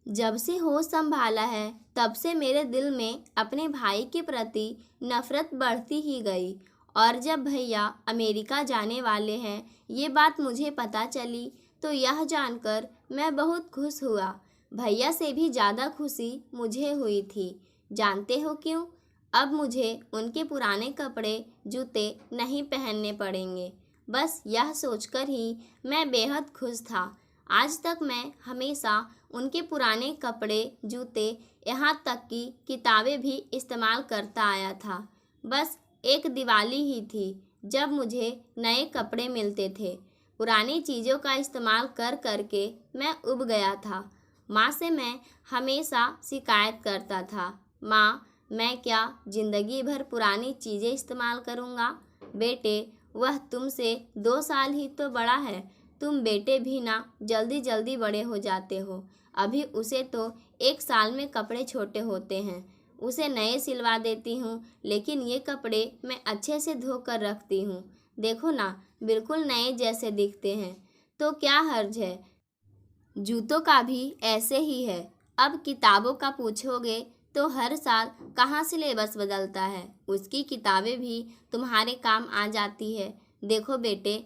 जब से होश संभाला है तब से मेरे दिल में अपने भाई के प्रति नफरत बढ़ती ही गई। और जब भैया अमेरिका जाने वाले हैं ये बात मुझे पता चली तो यह जानकर मैं बहुत खुश हुआ। भैया से भी ज़्यादा खुशी मुझे हुई थी। जानते हो क्यों? अब मुझे उनके पुराने कपड़े जूते नहीं पहनने पड़ेंगे। बस यह सोचकर ही मैं बेहद खुश था। आज तक मैं हमेशा उनके पुराने कपड़े जूते यहाँ तक कि किताबें भी इस्तेमाल करता आया था। बस एक दिवाली ही थी जब मुझे नए कपड़े मिलते थे। पुरानी चीज़ों का इस्तेमाल कर करके मैं उब गया था। माँ से मैं हमेशा शिकायत करता था, माँ मैं क्या ज़िंदगी भर पुरानी चीज़ें इस्तेमाल करूँगा? बेटे वह तुमसे 2 साल ही तो बड़ा है। तुम बेटे भी ना जल्दी जल्दी बड़े हो जाते हो। अभी उसे तो 1 साल में कपड़े छोटे होते हैं। उसे नए सिलवा देती हूँ लेकिन ये कपड़े मैं अच्छे से धो कर रखती हूँ। देखो ना बिल्कुल नए जैसे दिखते हैं। तो क्या हर्ज है? जूतों का भी ऐसे ही है। अब किताबों का पूछोगे तो हर साल कहाँ सिलेबस बदलता है। उसकी किताबें भी तुम्हारे काम आ जाती है। देखो बेटे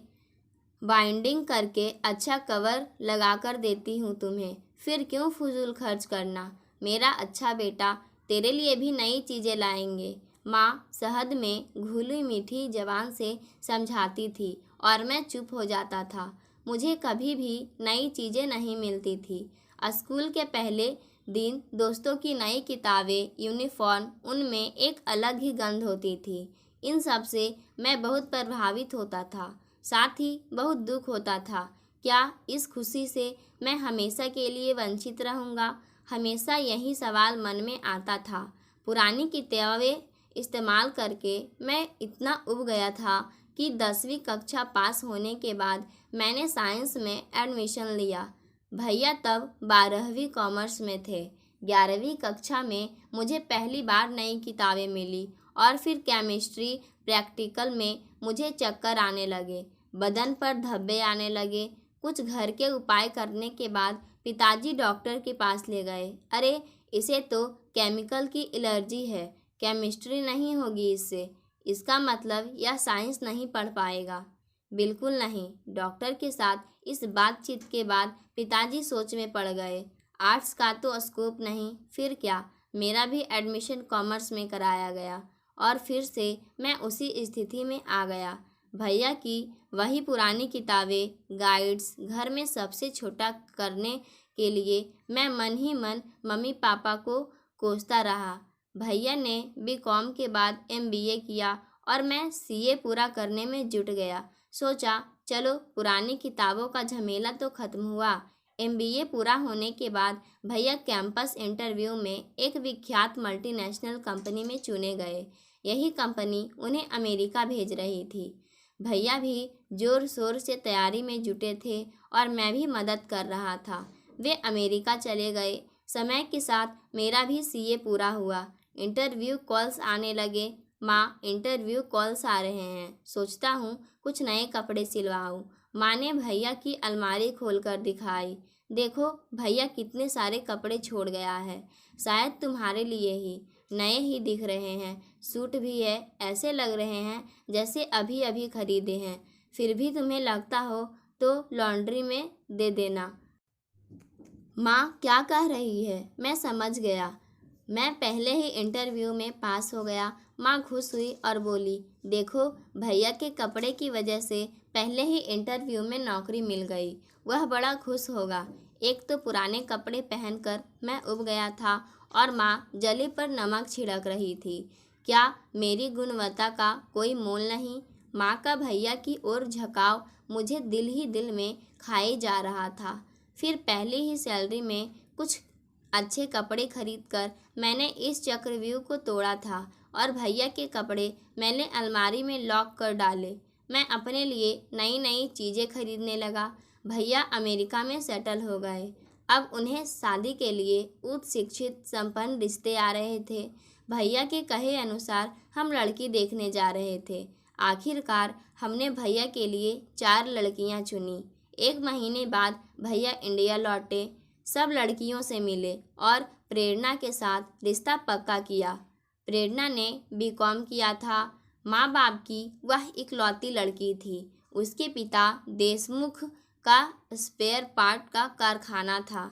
बाइंडिंग करके अच्छा कवर लगा कर देती हूँ तुम्हें। फिर क्यों फजूल खर्च करना? मेरा अच्छा बेटा तेरे लिए भी नई चीज़ें लाएंगे। माँ शहद में घुली मीठी जबान से समझाती थी और मैं चुप हो जाता था। मुझे कभी भी नई चीज़ें नहीं मिलती थी। स्कूल के पहले दिन दोस्तों की नई किताबें, यूनिफॉर्म, उनमें एक अलग ही गंध होती थी। इन सब से मैं बहुत प्रभावित होता था। साथ ही बहुत दुख होता था। क्या इस खुशी से मैं हमेशा के लिए वंचित रहूँगा? हमेशा यही सवाल मन में आता था। पुरानी किताबें इस्तेमाल करके मैं इतना उब गया था कि 10वीं कक्षा पास होने के बाद मैंने साइंस में एडमिशन लिया। भैया तब 12वीं कॉमर्स में थे। 11वीं कक्षा में मुझे पहली बार नई किताबें मिली और फिर केमिस्ट्री प्रैक्टिकल में मुझे चक्कर आने लगे, बदन पर धब्बे आने लगे। कुछ घर के उपाय करने के बाद पिताजी डॉक्टर के पास ले गए। अरे इसे तो केमिकल की एलर्जी है, केमिस्ट्री नहीं होगी इससे। इसका मतलब यह साइंस नहीं पढ़ पाएगा। बिल्कुल नहीं। डॉक्टर के साथ इस बातचीत के बाद पिताजी सोच में पड़ गए। आर्ट्स का तो स्कोप नहीं, फिर क्या? मेरा भी एडमिशन कॉमर्स में कराया गया और फिर से मैं उसी स्थिति में आ गया। भैया की वही पुरानी किताबें, गाइड्स, घर में सबसे छोटा करने के लिए मैं मन ही मन मम्मी पापा को कोसता रहा। भैया ने बीकॉम के बाद एमबीए किया और मैं सीए पूरा करने में जुट गया। सोचा चलो पुरानी किताबों का झमेला तो ख़त्म हुआ। एमबीए पूरा होने के बाद भैया कैंपस इंटरव्यू में एक विख्यात मल्टीनेशनल कंपनी में चुने गए। यही कंपनी उन्हें अमेरिका भेज रही थी। भैया भी ज़ोर शोर से तैयारी में जुटे थे और मैं भी मदद कर रहा था। वे अमेरिका चले गए। समय के साथ मेरा भी सीए पूरा हुआ। इंटरव्यू कॉल्स आने लगे। माँ इंटरव्यू कॉल्स आ रहे हैं, सोचता हूँ कुछ नए कपड़े सिलवाऊँ। माँ ने भैया की अलमारी खोलकर दिखाई। देखो भैया कितने सारे कपड़े छोड़ गया है, शायद तुम्हारे लिए ही। नए ही दिख रहे हैं, सूट भी है, ऐसे लग रहे हैं जैसे अभी अभी खरीदे हैं। फिर भी तुम्हें लगता हो तो लॉन्ड्री में दे देना। माँ क्या कह रही है? मैं समझ गया। मैं पहले ही इंटरव्यू में पास हो गया। माँ खुश हुई और बोली, देखो भैया के कपड़े की वजह से पहले ही इंटरव्यू में नौकरी मिल गई। वह बड़ा खुश होगा। एक तो पुराने कपड़े पहनकर मैं उब गया था और माँ जली पर नमक छिड़क रही थी। क्या मेरी गुणवत्ता का कोई मोल नहीं? माँ का भैया की ओर झुकाव मुझे दिल ही दिल में खाए जा रहा था। फिर पहली ही सैलरी में कुछ अच्छे कपड़े खरीदकर मैंने इस चक्रव्यूह को तोड़ा था और भैया के कपड़े मैंने अलमारी में लॉक कर डाले। मैं अपने लिए नई नई चीज़ें खरीदने लगा। भैया अमेरिका में सेटल हो गए। अब उन्हें शादी के लिए उच्च शिक्षित संपन्न रिश्ते आ रहे थे। भैया के कहे अनुसार हम लड़की देखने जा रहे थे। आखिरकार हमने भैया के लिए 4 लड़कियां चुनी। 1 महीने बाद भैया इंडिया लौटे। सब लड़कियों से मिले और प्रेरणा के साथ रिश्ता पक्का किया। प्रेरणा ने बीकॉम किया था। माँ बाप की वह इकलौती लड़की थी। उसके पिता देशमुख का स्पेयर पार्ट का कारखाना था।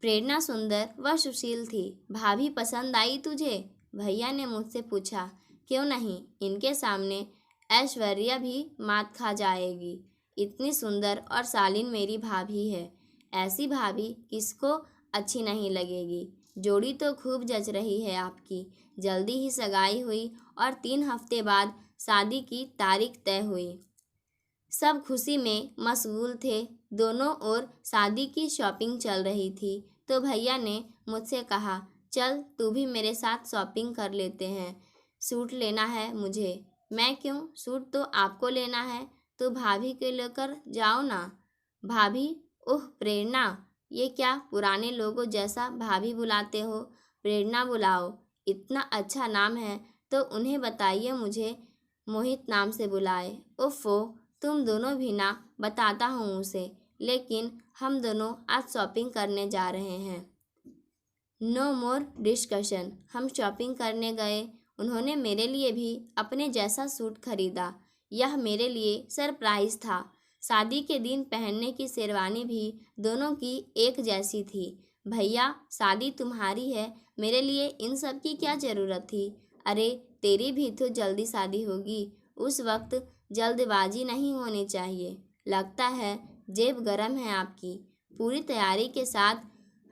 प्रेरणा सुंदर व सुशील थी। भाभी पसंद आई तुझे? भैया ने मुझसे पूछा। क्यों नहीं, इनके सामने ऐश्वर्या भी मात खा जाएगी। इतनी सुंदर और शालीन मेरी भाभी है। ऐसी भाभी किसको अच्छी नहीं लगेगी। जोड़ी तो खूब जच रही है आपकी। जल्दी ही सगाई हुई और 3 हफ्ते बाद शादी की तारीख तय हुई। सब खुशी में मशगूल थे। दोनों ओर शादी की शॉपिंग चल रही थी तो भैया ने मुझसे कहा, चल तू भी मेरे साथ शॉपिंग कर लेते हैं। सूट लेना है मुझे। मैं क्यों, सूट तो आपको लेना है तो भाभी के लेकर जाओ ना। भाभी? ओह प्रेरणा, ये क्या पुराने लोगों जैसा भाभी बुलाते हो। प्रेरणा बुलाओ। इतना अच्छा नाम है तो उन्हें बताइए मुझे मोहित नाम से बुलाए। ओफो, तुम दोनों भी ना, बताता हूँ उसे। लेकिन हम दोनों आज शॉपिंग करने जा रहे हैं। No more discussion. हम शॉपिंग करने गए। उन्होंने मेरे लिए भी अपने जैसा सूट खरीदा। यह मेरे लिए सरप्राइज था। शादी के दिन पहनने की शेरवानी भी दोनों की एक जैसी थी। भैया, शादी तुम्हारी है, मेरे लिए इन सब की क्या ज़रूरत थी। अरे तेरी भी तो जल्दी शादी होगी। उस वक्त जल्दबाजी नहीं होनी चाहिए। लगता है जेब गरम है आपकी। पूरी तैयारी के साथ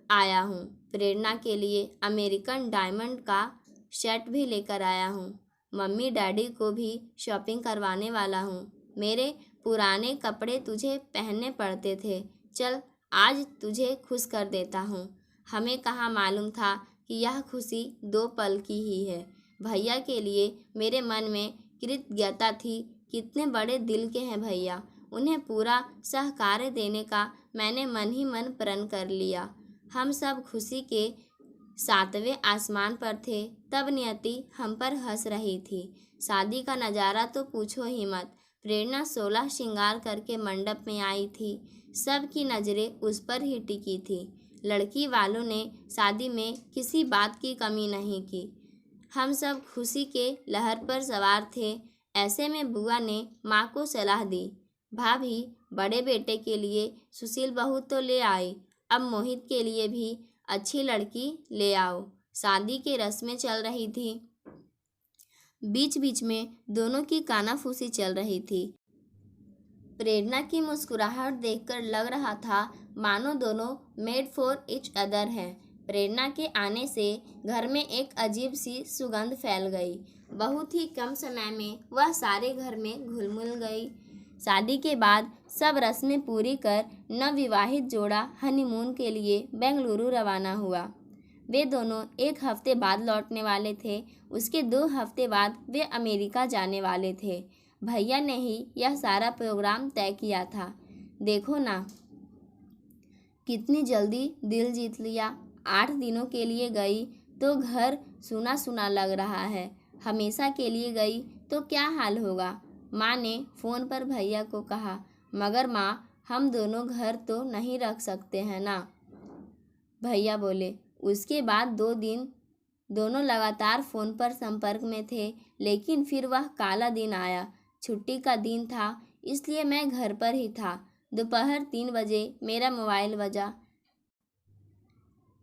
आया हूँ। प्रेरणा के लिए अमेरिकन डायमंड का सेट भी लेकर आया हूँ। मम्मी डैडी को भी शॉपिंग करवाने वाला हूँ। मेरे पुराने कपड़े तुझे पहनने पड़ते थे। चल आज तुझे खुश कर देता हूँ। हमें कहाँ मालूम था कि यह खुशी 2 पल की ही है। भैया के लिए मेरे मन में कृतज्ञता थी। कितने बड़े दिल के हैं भैया। उन्हें पूरा सहकार्य देने का मैंने मन ही मन प्रण कर लिया। हम सब खुशी के 7वें आसमान पर थे तब नियति हम पर हंस रही थी। शादी का नज़ारा तो पूछो ही मत। प्रेरणा 16 श्रृंगार करके मंडप में आई थी। सबकी नज़रें उस पर ही टिकी थी। लड़की वालों ने शादी में किसी बात की कमी नहीं की। हम सब खुशी के लहर पर सवार थे। ऐसे में बुआ ने माँ को सलाह दी, भाभी बड़े बेटे के लिए सुशील बहू तो ले आई, अब मोहित के लिए भी अच्छी लड़की ले आओ। शादी की रस्में चल रही थी। बीच बीच में दोनों की कानाफूसी चल रही थी। प्रेरणा की मुस्कुराहट देखकर लग रहा था मानो दोनों मेड फॉर ईच अदर हैं। प्रेरणा के आने से घर में एक अजीब सी सुगंध फैल गई। बहुत ही कम समय में वह सारे घर में घुल मिल गई। शादी के बाद सब रस्में पूरी कर नवविवाहित जोड़ा हनीमून के लिए बेंगलुरु रवाना हुआ। वे दोनों 1 हफ्ते बाद लौटने वाले थे। उसके 2 हफ्ते बाद वे अमेरिका जाने वाले थे। भैया ने ही यह सारा प्रोग्राम तय किया था। देखो ना, कितनी जल्दी दिल जीत लिया। 8 दिनों के लिए गई तो घर सुना सुना लग रहा है। हमेशा के लिए गई तो क्या हाल होगा। माँ ने फ़ोन पर भैया को कहा, मगर माँ, हम दोनों घर तो नहीं रख सकते हैं ना। भैया बोले। उसके बाद 2 दिन दोनों लगातार फ़ोन पर संपर्क में थे। लेकिन फिर वह काला दिन आया। छुट्टी का दिन था, इसलिए मैं घर पर ही था। दोपहर 3 बजे मेरा मोबाइल बजा।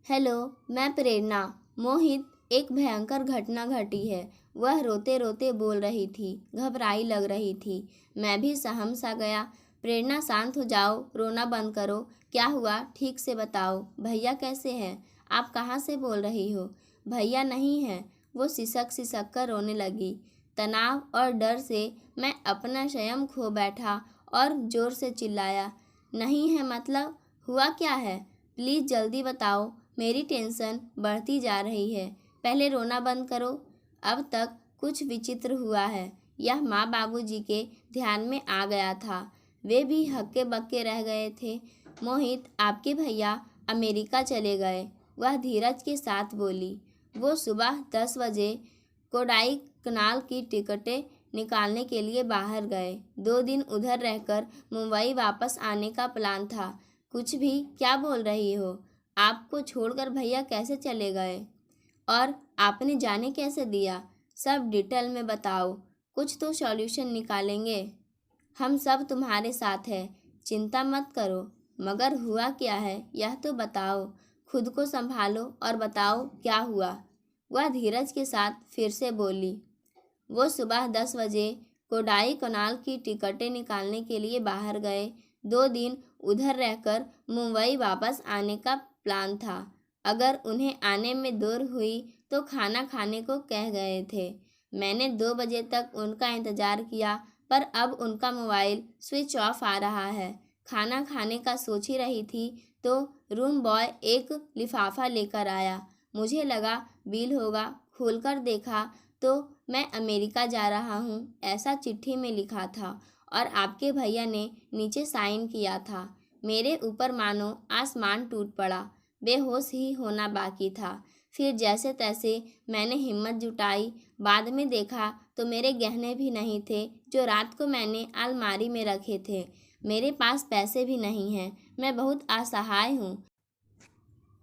हेलो, मैं प्रेरणा। मोहित, एक भयंकर घटना घटी है। वह रोते रोते बोल रही थी, घबराई लग रही थी। मैं भी सहम सा गया। प्रेरणा, शांत हो जाओ, रोना बंद करो। क्या हुआ, ठीक से बताओ। भैया कैसे हैं? आप कहाँ से बोल रही हो? भैया नहीं है। वो सिसक सिसक कर रोने लगी। तनाव और डर से मैं अपना संयम खो बैठा और ज़ोर से चिल्लाया, नहीं है मतलब? हुआ क्या है? प्लीज़ जल्दी बताओ, मेरी टेंशन बढ़ती जा रही है। पहले रोना बंद करो। अब तक कुछ विचित्र हुआ है, यह माँ बाबूजी के ध्यान में आ गया था। वे भी हक्के बक्के रह गए थे। मोहित, आपके भैया अमेरिका चले गए, वह धीरज के साथ बोली। वो सुबह 10 बजे कोडाई कनाल की टिकटें निकालने के लिए बाहर गए। 2 दिन उधर रहकर मुंबई वापस आने का प्लान था। कुछ भी क्या बोल रही हो? आपको छोड़कर भैया कैसे चले गए और आपने जाने कैसे दिया? सब डिटेल में बताओ, कुछ तो सॉल्यूशन निकालेंगे। हम सब तुम्हारे साथ हैं, चिंता मत करो। मगर हुआ क्या है यह तो बताओ, खुद को संभालो और बताओ क्या हुआ। वह धीरज के साथ फिर से बोली। वो सुबह 10 बजे कोडाई कनाल की टिकटें निकालने के लिए बाहर गए। 2 दिन उधर रहकर मुंबई वापस आने का प्लान था। अगर उन्हें आने में देर हुई तो खाना खाने को कह गए थे। मैंने 2 बजे तक उनका इंतज़ार किया, पर अब उनका मोबाइल स्विच ऑफ आ रहा है। खाना खाने का सोच ही रही थी तो रूम बॉय एक लिफाफा लेकर आया। मुझे लगा बिल होगा। खोलकर देखा तो मैं अमेरिका जा रहा हूँ ऐसा चिट्ठी में लिखा था और आपके भैया ने नीचे साइन किया था। मेरे ऊपर मानो आसमान टूट पड़ा। बेहोश ही होना बाकी था। फिर जैसे तैसे मैंने हिम्मत जुटाई। बाद में देखा तो मेरे गहने भी नहीं थे जो रात को मैंने अलमारी में रखे थे। मेरे पास पैसे भी नहीं हैं। मैं बहुत असहाय हूँ।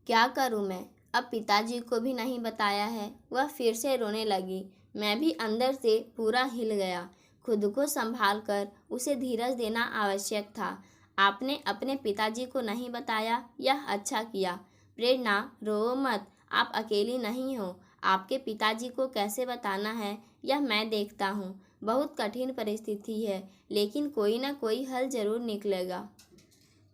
क्या करूँ मैं? अब पिताजी को भी नहीं बताया है। वह फिर से रोने लगी। मैं भी अंदर से पूरा हिल गया। खुद को संभाल कर उसे धीरज देना आवश्यक था। आपने अपने पिताजी को नहीं बताया, यह अच्छा किया। प्रेरणा, रो मत, आप अकेली नहीं हो। आपके पिताजी को कैसे बताना है यह मैं देखता हूँ। बहुत कठिन परिस्थिति है, लेकिन कोई ना कोई हल जरूर निकलेगा।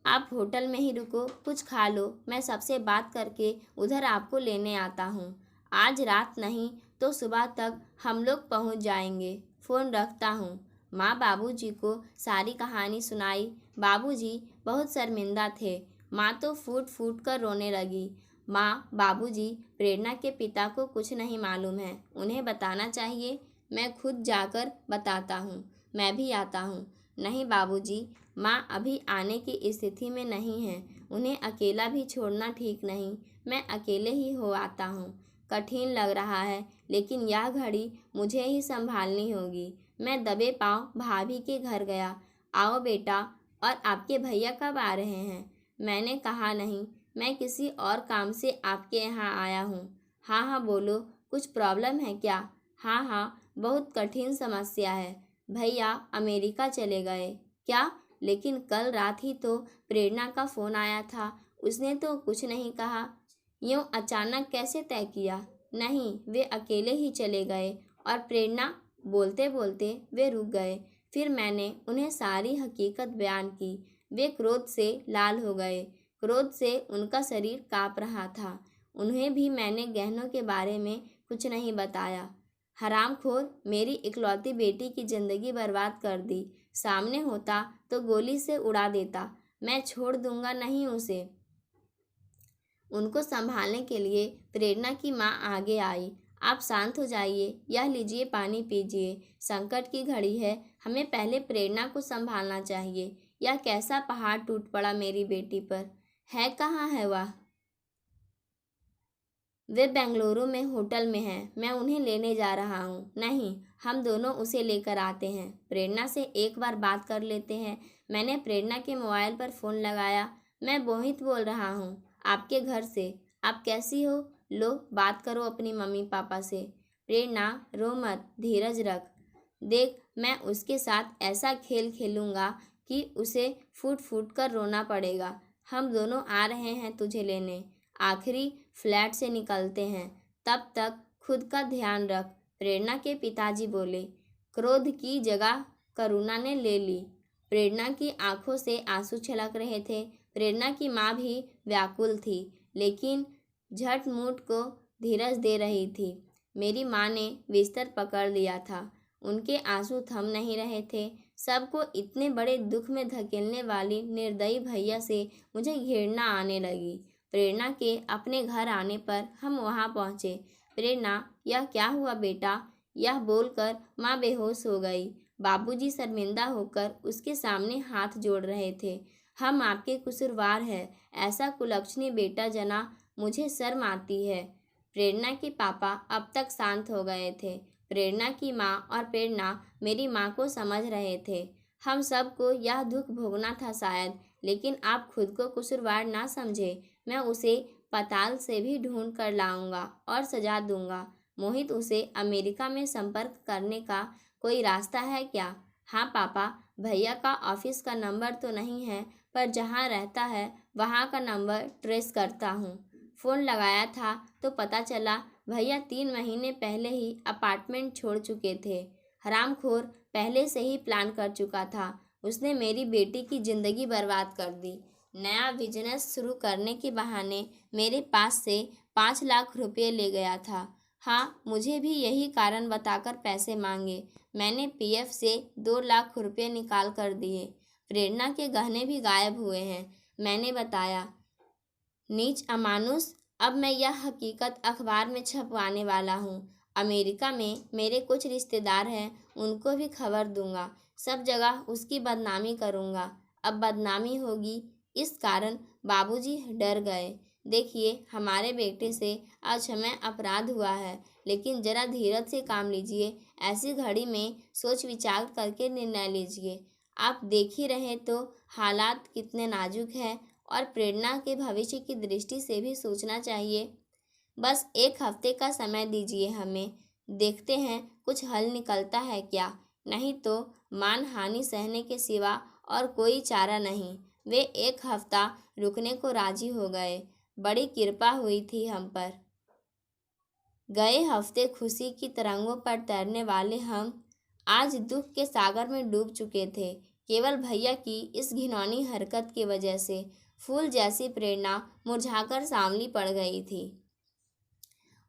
आप होटल में ही रुको, कुछ खा लो। मैं सबसे बात करके उधर आपको लेने आता हूँ। आज रात नहीं तो सुबह तक हम लोग पहुँच जाएंगे। फ़ोन रखता हूँ। माँ बाबूजी को सारी कहानी सुनाई। बाबूजी बहुत शर्मिंदा थे। माँ तो फूट फूट कर रोने लगी। माँ, बाबूजी, प्रेरणा के पिता को कुछ नहीं मालूम है। उन्हें बताना चाहिए। मैं खुद जाकर बताता हूँ। मैं भी आता हूँ। नहीं बाबूजी, माँ अभी आने की स्थिति में नहीं है। उन्हें अकेला भी छोड़ना ठीक नहीं। मैं अकेले ही हो आता हूँ। कठिन लग रहा है, लेकिन यह घड़ी मुझे ही संभालनी होगी। मैं दबे पाँव भाभी के घर गया। आओ बेटा, और आपके भैया कब आ रहे हैं? मैंने कहा नहीं, मैं किसी और काम से आपके यहाँ आया हूँ। हाँ हाँ बोलो, कुछ प्रॉब्लम है क्या? हाँ हाँ, बहुत कठिन समस्या है। भैया अमेरिका चले गए। क्या? लेकिन कल रात ही तो प्रेरणा का फ़ोन आया था। उसने तो कुछ नहीं कहा। यूँ अचानक कैसे तय किया? नहीं, वे अकेले ही चले गए। और प्रेरणा? बोलते बोलते वे रुक गए। फिर मैंने उन्हें सारी हकीकत बयान की। वे क्रोध से लाल हो गए। क्रोध से उनका शरीर काँप रहा था। उन्हें भी मैंने गहनों के बारे में कुछ नहीं बताया। हरामखोर, मेरी इकलौती बेटी की ज़िंदगी बर्बाद कर दी। सामने होता तो गोली से उड़ा देता। मैं छोड़ दूंगा नहीं उसे। उनको संभालने के लिए प्रेरणा की माँ आगे आई। आप शांत हो जाइए, यह लीजिए पानी पीजिए। संकट की घड़ी है, हमें पहले प्रेरणा को संभालना चाहिए। यह कैसा पहाड़ टूट पड़ा मेरी बेटी पर। है कहाँ है वह? वे बेंगलुरु में होटल में हैं। मैं उन्हें लेने जा रहा हूँ। नहीं, हम दोनों उसे लेकर आते हैं। प्रेरणा से एक बार बात कर लेते हैं। मैंने प्रेरणा के मोबाइल पर फ़ोन लगाया। मैं मोहित बोल रहा हूँ, आपके घर से। आप कैसी हो? लो बात करो अपनी मम्मी पापा से। प्रेरणा, रो मत, धीरज रख। देख, मैं उसके साथ ऐसा खेल खेलूँगा कि उसे फूट फूट कर रोना पड़ेगा। हम दोनों आ रहे हैं तुझे लेने। आखिरी फ्लैट से निकलते हैं। तब तक खुद का ध्यान रख। प्रेरणा के पिताजी बोले। क्रोध की जगह करुणा ने ले ली। प्रेरणा की आंखों से आंसू छलक रहे थे। प्रेरणा की माँ भी व्याकुल थी, लेकिन झटमुट को धीरज दे रही थी। मेरी माँ ने बिस्तर पकड़ लिया था। उनके आंसू थम नहीं रहे थे। सबको इतने बड़े दुख में धकेलने वाली निर्दयी भैया से मुझे घृणा आने लगी। प्रेरणा के अपने घर आने पर हम वहाँ पहुँचे। प्रेरणा, यह क्या हुआ बेटा? यह बोलकर माँ बेहोश हो गई। बाबूजी शर्मिंदा होकर उसके सामने हाथ जोड़ रहे थे। हम आपके कसूरवार हैं। ऐसा कुलक्षणी बेटा जना, मुझे शर्म आती है। प्रेरणा के पापा अब तक शांत हो गए थे। प्रेरणा की माँ और प्रेरणा मेरी माँ को समझ रहे थे। हम सबको यह दुख भोगना था शायद, लेकिन आप खुद को कसूरवार ना समझे। मैं उसे पाताल से भी ढूंढ कर लाऊंगा और सजा दूंगा। मोहित, उसे अमेरिका में संपर्क करने का कोई रास्ता है क्या? हाँ पापा, भैया का ऑफिस का नंबर तो नहीं है, पर जहाँ रहता है वहाँ का नंबर ट्रेस करता हूँ। फ़ोन लगाया था तो पता चला भैया 3 महीने पहले ही अपार्टमेंट छोड़ चुके थे। हरामखोर पहले से ही प्लान कर चुका था। उसने मेरी बेटी की ज़िंदगी बर्बाद कर दी। नया बिजनेस शुरू करने के बहाने मेरे पास से 5 लाख रुपये ले गया था। हाँ, मुझे भी यही कारण बताकर पैसे मांगे। मैंने पीएफ से 2 लाख रुपये निकाल कर दिए। प्रेरणा के गहने भी गायब हुए हैं, मैंने बताया। नीच अमानुष, अब मैं यह हकीकत अखबार में छपवाने वाला हूँ। अमेरिका में मेरे कुछ रिश्तेदार हैं, उनको भी खबर दूंगा। सब जगह उसकी बदनामी करूँगा। अब बदनामी होगी, इस कारण बाबूजी डर गए। देखिए, हमारे बेटे से अक्षम्य अपराध हुआ है, लेकिन जरा धीरज से काम लीजिए। ऐसी घड़ी में सोच विचार करके निर्णय लीजिए। आप देख ही रहे तो हालात कितने नाजुक हैं, और प्रेरणा के भविष्य की दृष्टि से भी सोचना चाहिए। बस 1 हफ्ते का समय दीजिए हमें, देखते हैं कुछ हल निकलता है क्या। नहीं तो मानहानि सहने के सिवा और कोई चारा नहीं। वे 1 हफ्ता रुकने को राजी हो गए। बड़ी कृपा हुई थी हम पर। गए हफ्ते खुशी की तरंगों पर तैरने वाले हम आज दुख के सागर में डूब चुके थे, केवल भैया की इस घिनौनी हरकत की वजह से। फूल जैसी प्रेरणा मुरझाकर सांवली पड़ गई थी।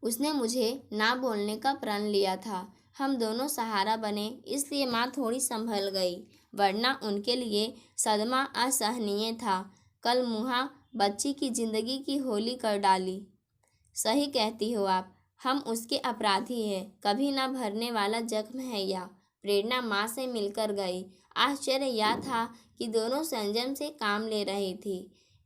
उसने मुझे ना बोलने का प्रण लिया था। हम दोनों सहारा बने, इसलिए माँ थोड़ी संभल गई, वरना उनके लिए सदमा असहनीय था। कल मुहा बच्ची की जिंदगी की होली कर डाली। सही कहती हो आप, हम उसके अपराधी हैं। कभी ना भरने वाला जख्म है यह। प्रेरणा माँ से मिलकर गई। आश्चर्य यह था कि दोनों संयम से काम ले रही थी।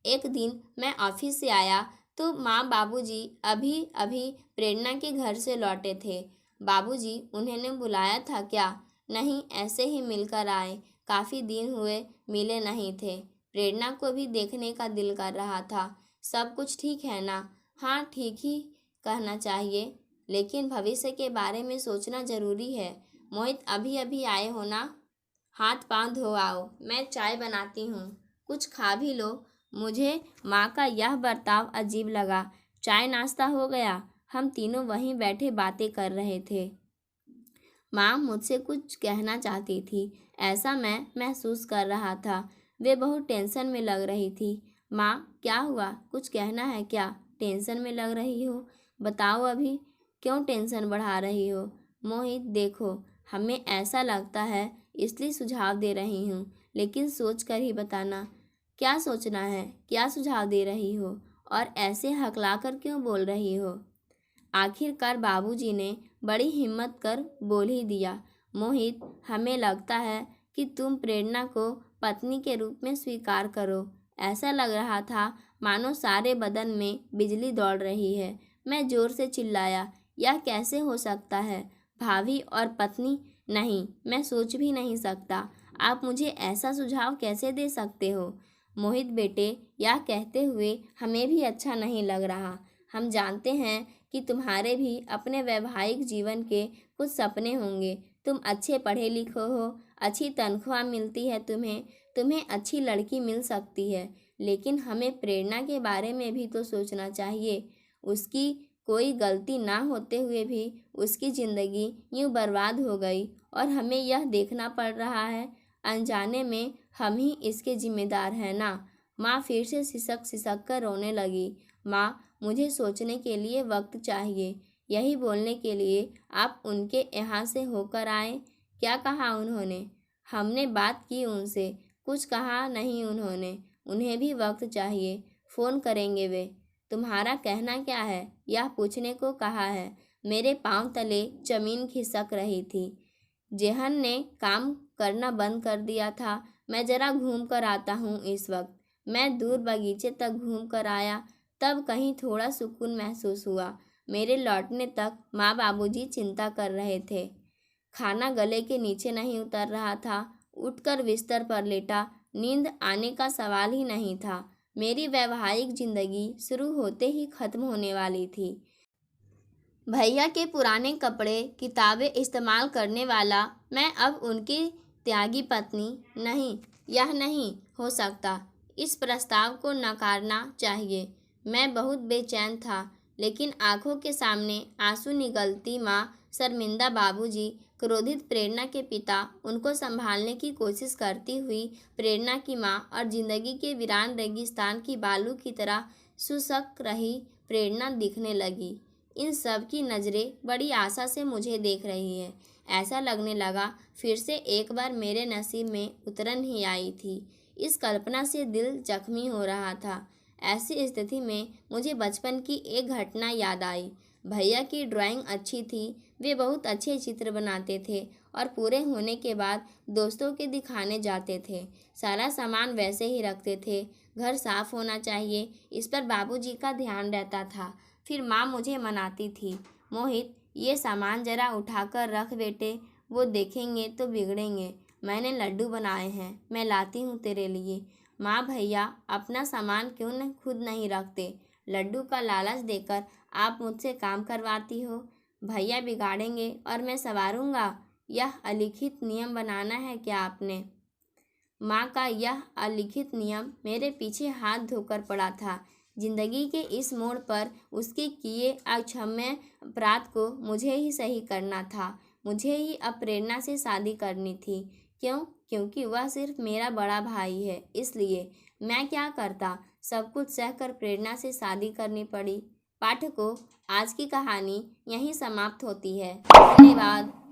एक दिन मैं ऑफिस से आया तो माँ बाबूजी अभी अभी प्रेरणा के घर से लौटे थे। बाबूजी, उन्होंने बुलाया था क्या? नहीं, ऐसे ही मिलकर आए। काफ़ी दिन हुए मिले नहीं थे। प्रेरणा को भी देखने का दिल कर रहा था। सब कुछ ठीक है ना? हाँ, ठीक ही कहना चाहिए, लेकिन भविष्य के बारे में सोचना ज़रूरी है। मोहित, अभी अभी आए हो ना? हाथ पांव धो आओ, मैं चाय बनाती हूँ, कुछ खा भी लो। मुझे माँ का यह बर्ताव अजीब लगा। चाय नाश्ता हो गया। हम तीनों वहीं बैठे बातें कर रहे थे। माँ मुझसे कुछ कहना चाहती थी, ऐसा मैं महसूस कर रहा था। वे बहुत टेंशन में लग रही थी। माँ, क्या हुआ? कुछ कहना है क्या? टेंशन में लग रही हो? बताओ अभी, क्यों टेंशन बढ़ा रही हो? मोहित, देखो, हमें ऐसा लगता है इसलिए सुझाव दे रही हूँ, लेकिन सोच कर ही बताना। क्या सोचना है? क्या सुझाव दे रही हो? और ऐसे हकलाकर क्यों बोल रही हो? आखिरकार बाबूजी ने बड़ी हिम्मत कर बोल ही दिया। मोहित, हमें लगता है कि तुम प्रेरणा को पत्नी के रूप में स्वीकार करो। ऐसा लग रहा था मानो सारे बदन में बिजली दौड़ रही है। मैं जोर से चिल्लाया, यह कैसे हो सकता है? भाभी और पत्नी? नहीं, मैं सोच भी नहीं सकता। आप मुझे ऐसा सुझाव कैसे दे सकते हो? मोहित बेटे, यह कहते हुए हमें भी अच्छा नहीं लग रहा। हम जानते हैं कि तुम्हारे भी अपने वैवाहिक जीवन के कुछ सपने होंगे। तुम अच्छे पढ़े लिखे हो, अच्छी तनख्वाह मिलती है तुम्हें अच्छी लड़की मिल सकती है, लेकिन हमें प्रेरणा के बारे में भी तो सोचना चाहिए। उसकी कोई गलती ना होते हुए भी उसकी ज़िंदगी यूँ बर्बाद हो गई, और हमें यह देखना पड़ रहा है। अनजाने में हम ही इसके जिम्मेदार हैं ना। माँ फिर से सिसक सिसक कर रोने लगी। माँ, मुझे सोचने के लिए वक्त चाहिए। यही बोलने के लिए आप उनके यहाँ से होकर आए? क्या कहा उन्होंने? हमने बात की उनसे, कुछ कहा नहीं उन्होंने। उन्हें भी वक्त चाहिए, फ़ोन करेंगे वे। तुम्हारा कहना क्या है, यह पूछने को कहा है। मेरे पांव तले जमीन खिसक रही थी। जेहन ने काम करना बंद कर दिया था। मैं ज़रा घूम कर आता हूँ इस वक्त। मैं दूर बगीचे तक घूम कर आया, तब कहीं थोड़ा सुकून महसूस हुआ। मेरे लौटने तक माँ बाबूजी चिंता कर रहे थे। खाना गले के नीचे नहीं उतर रहा था। उठकर बिस्तर पर लेटा। नींद आने का सवाल ही नहीं था। मेरी वैवाहिक जिंदगी शुरू होते ही खत्म होने वाली थी। भैया के पुराने कपड़े, किताबें इस्तेमाल करने वाला मैं अब उनकी त्यागी पत्नी नहीं, यह नहीं हो सकता। इस प्रस्ताव को नकारना चाहिए। मैं बहुत बेचैन था, लेकिन आंखों के सामने आंसू निगलती माँ, शर्मिंदा बाबूजी, क्रोधित प्रेरणा के पिता, उनको संभालने की कोशिश करती हुई प्रेरणा की माँ और जिंदगी के वीरान रेगिस्तान की बालू की तरह शुष्क रही प्रेरणा दिखने लगी। इन सब की नज़रें बड़ी आशा से मुझे देख रही है। ऐसा लगने लगा फिर से एक बार मेरे नसीब में उतरन ही आई थी। इस कल्पना से दिल जख्मी हो रहा था। ऐसी स्थिति में मुझे बचपन की एक घटना याद आई। भैया की ड्राइंग अच्छी थी, वे बहुत अच्छे चित्र बनाते थे और पूरे होने के बाद दोस्तों के दिखाने जाते थे। सारा सामान वैसे ही रखते थे। घर साफ होना चाहिए, इस पर बाबूजी का ध्यान रहता था। फिर माँ मुझे मनाती थी, मोहित ये सामान जरा उठाकर रख बेटे, वो देखेंगे तो बिगड़ेंगे। मैंने लड्डू बनाए हैं, मैं लाती हूँ तेरे लिए। माँ भैया अपना सामान क्यों न खुद नहीं रखते? लड्डू का लालच देकर आप मुझसे काम करवाती हो। भैया बिगाड़ेंगे और मैं संवारूंगा, यह अलिखित नियम बनाना है क्या आपने? माँ का यह अलिखित नियम मेरे पीछे हाथ धोकर पड़ा था। जिंदगी के इस मोड़ पर उसके किए अक्षम्य अपराध को मुझे ही सही करना था। मुझे ही अब प्रेरणा से शादी करनी थी। क्यों? क्योंकि वह सिर्फ मेरा बड़ा भाई है, इसलिए। मैं क्या करता? सब कुछ सहकर प्रेरणा से शादी करनी पड़ी। पाठकों, आज की कहानी यहीं समाप्त होती है। धन्यवाद।